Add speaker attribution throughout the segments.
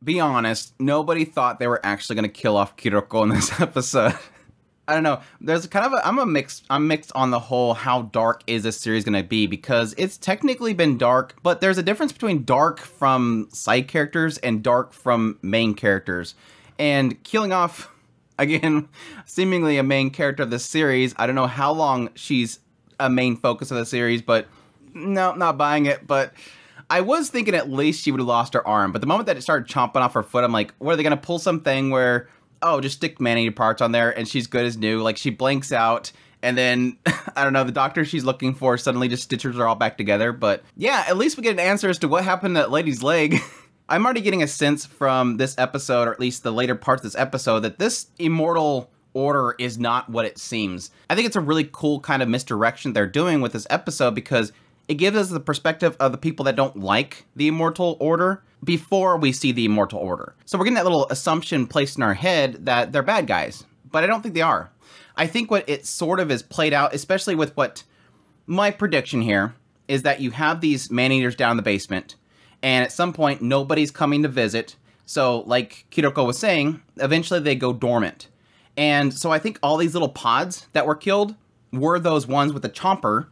Speaker 1: Be honest, nobody thought they were actually going to kill off Kiriko in this episode. I don't know. There's kind of I'm mixed on the whole how dark is this series going to be, because it's technically been dark, but there's a difference between dark from side characters and dark from main characters. And killing off, again, seemingly a main character of this series, I don't know how long she's a main focus of the series, but no, not buying it. But I was thinking at least she would have lost her arm, but the moment that it started chomping off her foot, I'm like, what, are they going to pull something where, oh, just stick man-eater parts on there and she's good as new? Like, she blanks out, and then, I don't know, the doctor she's looking for suddenly just stitches her all back together. But yeah, at least we get an answer as to what happened to that lady's leg. I'm already getting a sense from this episode, or at least the later parts of this episode, that this immortal order is not what it seems. I think it's a really cool kind of misdirection they're doing with this episode, because it gives us the perspective of the people that don't like the immortal order before we see the immortal order. So we're getting that little assumption placed in our head that they're bad guys, but I don't think they are. I think what it sort of is played out, especially with what my prediction here, is that you have these man-eaters down in the basement, and at some point nobody's coming to visit. So like Kiriko was saying, eventually they go dormant. And so I think all these little pods that were killed were those ones with the chomper,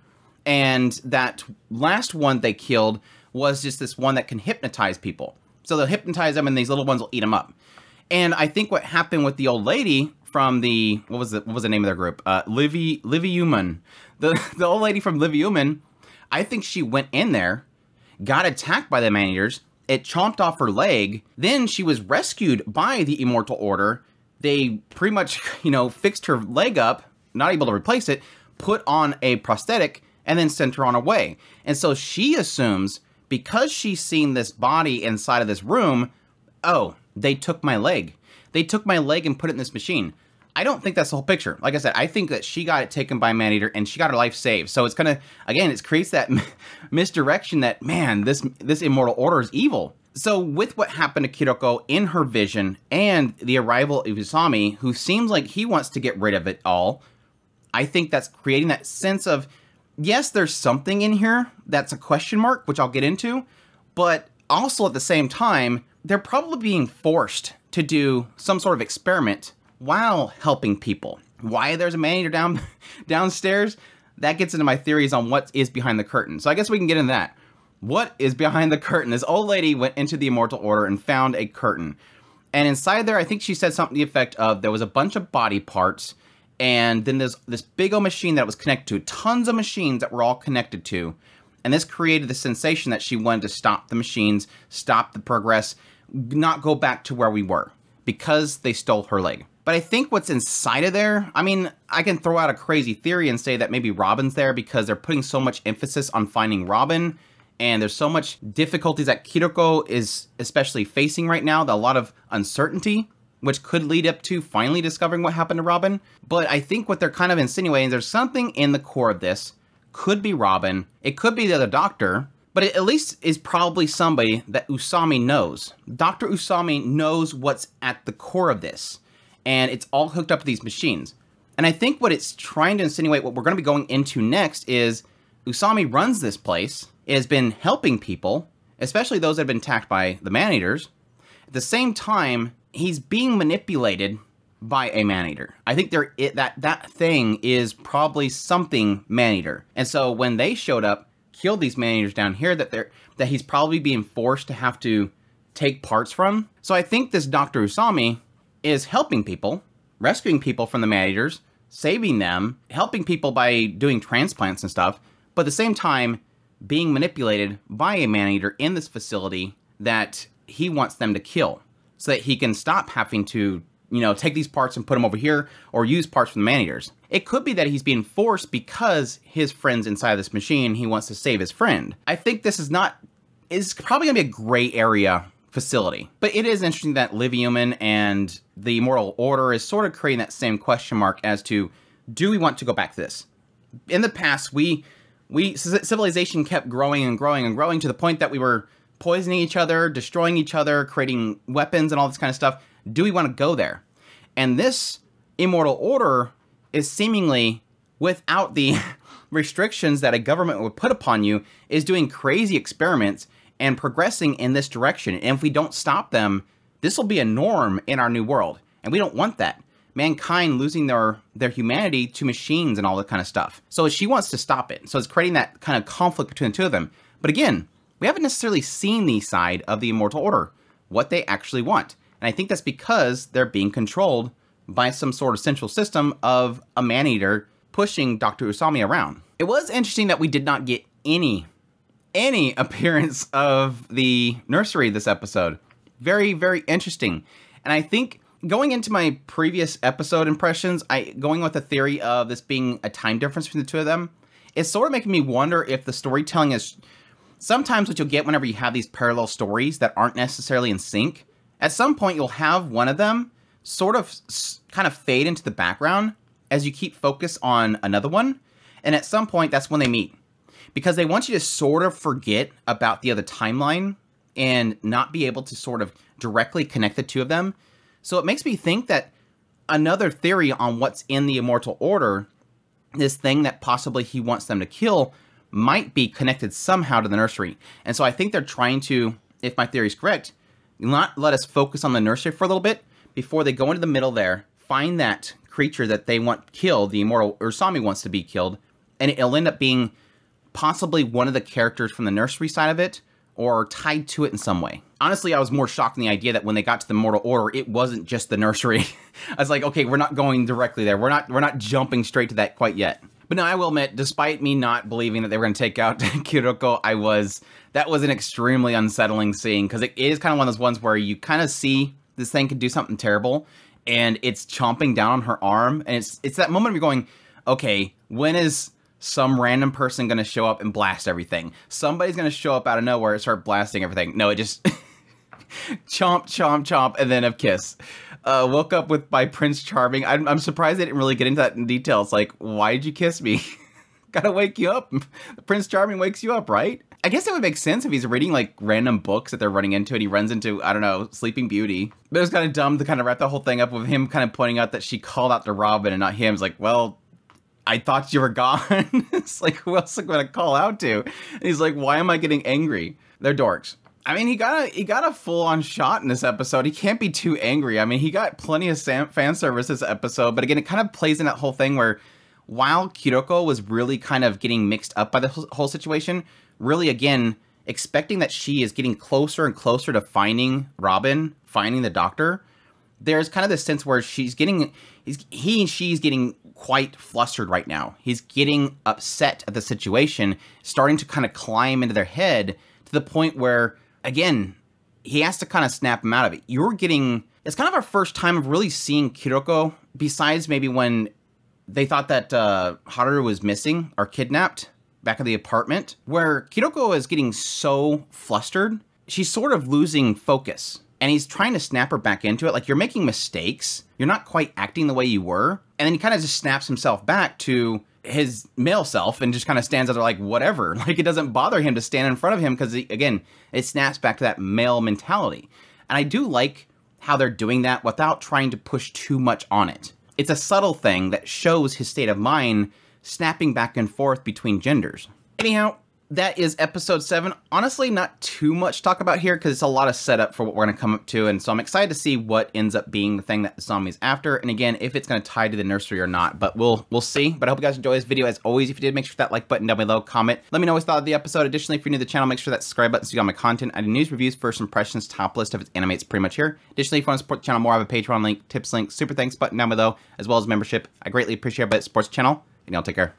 Speaker 1: and that last one they killed was just this one that can hypnotize people. So they'll hypnotize them and these little ones will eat them up. And I think what happened with the old lady from the, what was the name of their group? Livyuman. The old lady from Livyuman, I think she went in there, got attacked by the man-eaters, it chomped off her leg, then she was rescued by the Immortal Order. They pretty much, fixed her leg up, not able to replace it, put on a prosthetic, and then sent her on her way. And so she assumes, because she's seen this body inside of this room, oh, they took my leg. They took my leg and put it in this machine. I don't think that's the whole picture. Like I said, I think that she got it taken by man-eater and she got her life saved. So it's gonna, again, it creates that misdirection that, man, this immortal order is evil. So with what happened to Kiriko in her vision and the arrival of Usami, who seems like he wants to get rid of it all, I think that's creating that sense of, yes, there's something in here that's a question mark, which I'll get into, but also at the same time, they're probably being forced to do some sort of experiment while helping people. Why there's a man-eater downstairs, that gets into my theories on what is behind the curtain. So I guess we can get into that. What is behind the curtain? This old lady went into the Immortal Order and found a curtain. And inside there, I think she said something to the effect of, there was a bunch of body parts, and then there's this big old machine that was connected to, tons of machines that were all connected to. And this created the sensation that she wanted to stop the machines, stop the progress, not go back to where we were, because they stole her leg. But I think what's inside of there, I mean, I can throw out a crazy theory and say that maybe Robin's there because they're putting so much emphasis on finding Robin, and there's so much difficulties that Kiriko is especially facing right now, a lot of uncertainty, which could lead up to finally discovering what happened to Robin. But I think what they're kind of insinuating is there's something in the core of this. Could be Robin, it could be the other doctor, but it at least is probably somebody that Usami knows. Dr. Usami knows what's at the core of this, and it's all hooked up to these machines. And I think what it's trying to insinuate, what we're going to be going into next, is Usami runs this place. It has been helping people, especially those that have been attacked by the man-eaters. At the same time, he's being manipulated by a man-eater. I think that thing is probably something man-eater. And so when they showed up, killed these man-eaters down here, that he's probably being forced to have to take parts from. So I think this Dr. Usami is helping people, rescuing people from the man-eaters, saving them, helping people by doing transplants and stuff, but at the same time, being manipulated by a man-eater in this facility that he wants them to kill, so that he can stop having to, take these parts and put them over here, or use parts from the man-eaters. It could be that he's being forced because his friend's inside this machine, he wants to save his friend. I think this is probably gonna be a gray area facility. But it is interesting that Livyuman and the Immortal Order is sort of creating that same question mark as to, do we want to go back to this? In the past, civilization kept growing and growing and growing to the point that we were poisoning each other, destroying each other, creating weapons and all this kind of stuff. Do we want to go there? And this Immortal Order is seemingly, without the restrictions that a government would put upon you, is doing crazy experiments and progressing in this direction. And if we don't stop them, This will be a norm in our new world, and we don't want that. Mankind losing their humanity to machines and all that kind of stuff. So she wants to stop it. So it's creating that kind of conflict between the two of them. But again, we haven't necessarily seen the side of the Immortal Order, what they actually want. And I think that's because they're being controlled by some sort of central system of a man-eater pushing Dr. Usami around. It was interesting that we did not get any appearance of the nursery this episode. Very, very interesting. And I think going into my previous episode impressions, going with the theory of this being a time difference between the two of them, it's sort of making me wonder if the storytelling is sometimes what you'll get whenever you have these parallel stories that aren't necessarily in sync. At some point, you'll have one of them sort of kind of fade into the background as you keep focus on another one. And at some point, that's when they meet. Because they want you to sort of forget about the other timeline and not be able to sort of directly connect the two of them. So it makes me think that another theory on what's in the Immortal Order, this thing that possibly he wants them to kill, might be connected somehow to the nursery. And so I think they're trying to, if my theory is correct, not let us focus on the nursery for a little bit before they go into the middle there, find that creature that they want killed, the Immortal Usami wants to be killed, and it'll end up being possibly one of the characters from the nursery side of it, or tied to it in some way. Honestly, I was more shocked in the idea that when they got to the Immortal Order, it wasn't just the nursery. I was like, okay, we're not going directly there. We're not jumping straight to that quite yet. But no, I will admit, despite me not believing that they were going to take out Kiriko, that was an extremely unsettling scene, because it is kind of one of those ones where you kind of see this thing could do something terrible, and it's chomping down on her arm, and it's that moment where you're going, okay, when is some random person going to show up and blast everything? Somebody's going to show up out of nowhere and start blasting everything. No, it just chomp, chomp, chomp, and then a kiss. Woke up by Prince Charming. I'm surprised they didn't really get into that in detail. It's like, why did you kiss me? Gotta wake you up. Prince Charming wakes you up, right? I guess it would make sense if he's reading like random books that they're running into and he runs into, I don't know, Sleeping Beauty. But it was kind of dumb to kind of wrap the whole thing up with him kind of pointing out that she called out to Robin and not him. It's like, well, I thought you were gone. It's like, who else am I going to call out to? And he's like, why am I getting angry? They're dorks. I mean, he got a full-on shot in this episode. He can't be too angry. I mean, he got plenty of fan service this episode, but again, it kind of plays in that whole thing where while Kiriko was really kind of getting mixed up by the whole situation, really, again, expecting that she is getting closer and closer to finding Robin, finding the doctor, there's kind of this sense where she's getting quite flustered right now. He's getting upset at the situation, starting to kind of climb into their head to the point where, again, he has to kind of snap him out of it. It's kind of our first time of really seeing Kiriko, besides maybe when they thought that Haru was missing or kidnapped back at the apartment, where Kiriko is getting so flustered, she's sort of losing focus. And he's trying to snap her back into it. Like, you're making mistakes. You're not quite acting the way you were. And then he kind of just snaps himself back to his male self and just kind of stands out there like, whatever. Like, it doesn't bother him to stand in front of him because, again, it snaps back to that male mentality. And I do like how they're doing that without trying to push too much on it. It's a subtle thing that shows his state of mind snapping back and forth between genders. Anyhow, that is episode 7. Honestly, not too much to talk about here because it's a lot of setup for what we're going to come up to. And so I'm excited to see what ends up being the thing that the zombie's after. And again, if it's going to tie to the nursery or not, but we'll see. But I hope you guys enjoy this video. As always, if you did, make sure to hit that like button down below, comment. Let me know what you thought of the episode. Additionally, if you're new to the channel, make sure that subscribe button so you got my content. I do news, reviews, first impressions, top list of its animates pretty much here. Additionally, if you want to support the channel more, I have a Patreon link, tips link, super thanks button down below, as well as membership. I greatly appreciate it, but it supports the channel. And y'all take care.